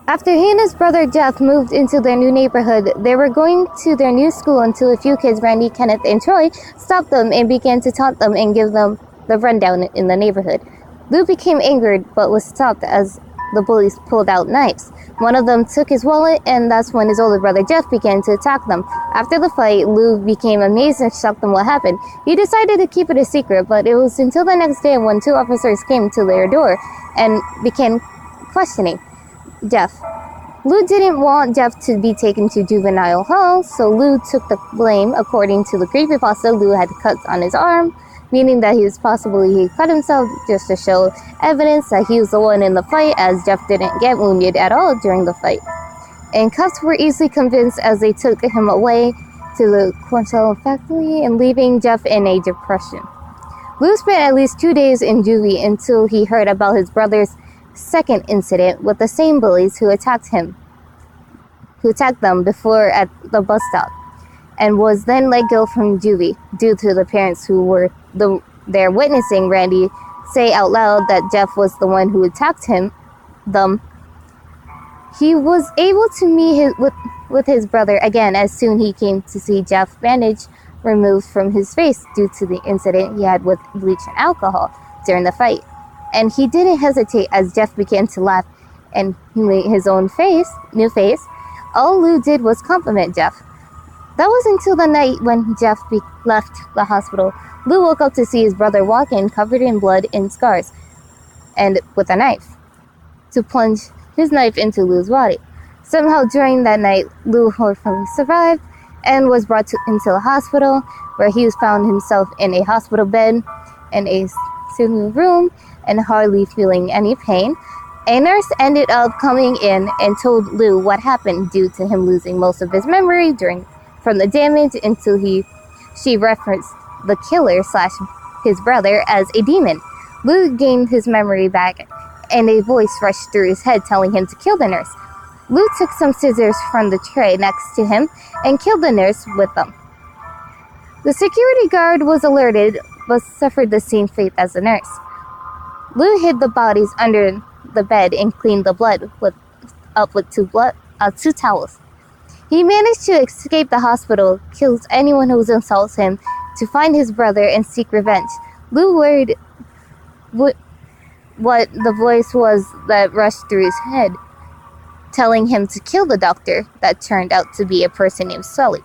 After he and his brother Jeff moved into their new neighborhood, they were going to their new school until a few kids, Randy, Kenneth, and Troy, stopped them and began to taunt them and give them the rundown in the neighborhood. Lou became angered but was stopped as the bullies pulled out knives. One of them took his wallet, and that's when his older brother Jeff began to attack them. After the fight, Lou became amazed and shocked on what happened. He decided to keep it a secret, but it was until the next day when 2 officers came to their door and began questioning Jeff. Lou didn't want Jeff to be taken to juvenile hall, so Lou took the blame. According to the creepypasta, Lou had cuts on his arm, meaning that he cut himself just to show evidence that he was the one in the fight, as Jeff didn't get wounded at all during the fight. And cuffs were easily convinced as they took him away to the Cornell factory and leaving Jeff in a depression. Lou spent at least 2 days in juvie until he heard about his brother's second incident with the same bullies who attacked them before at the bus stop, and was then let go from juvie due to the parents who were there witnessing Randy say out loud that Jeff was the one who attacked them. He was able to meet with his brother again as soon he came to see Jeff's bandage removed from his face due to the incident he had with bleach and alcohol during the fight. And he didn't hesitate as Jeff began to laugh and he made his own new face. All Lou did was compliment Jeff. That was until the night when Jeff left the hospital. Lou woke up to see his brother walk in covered in blood and scars, and with a knife, to plunge his knife into Lou's body. Somehow during that night, Lou hopefully survived and was brought into the hospital, where he found himself in a hospital bed in a single room and hardly feeling any pain. A nurse ended up coming in and told Lou what happened due to him losing most of his memory from the damage until she referenced the killer / his brother as a demon. Lou gained his memory back and a voice rushed through his head telling him to kill the nurse. Lou took some scissors from the tray next to him and killed the nurse with them. The security guard was alerted but suffered the same fate as the nurse. Lou hid the bodies under the bed and cleaned the blood with 2 towels. He managed to escape the hospital, kills anyone who insults him, to find his brother and seek revenge. Lou worried what the voice was that rushed through his head, telling him to kill the doctor that turned out to be a person named Sully.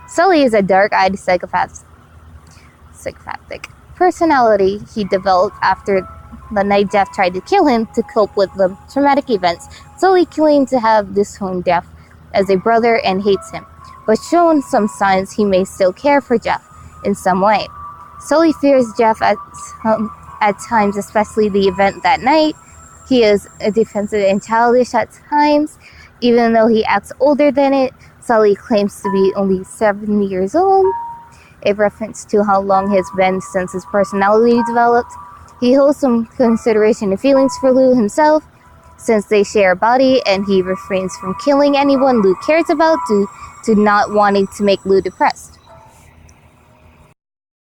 Sully is a dark-eyed psychopathic personality he developed after the night Jeff tried to kill him to cope with the traumatic events. Sully claimed to have disowned Jeff as a brother and hates him, but shown some signs he may still care for Jeff in some way. Sully fears Jeff at times, especially the event that night. He is defensive and childish at times, even though he acts older than it. Sully claims to be only 7 years old, a reference to how long it has been since his personality developed. He holds some consideration and feelings for Lou himself, since they share a body, and he refrains from killing anyone Lou cares about due to not wanting to make Lou depressed.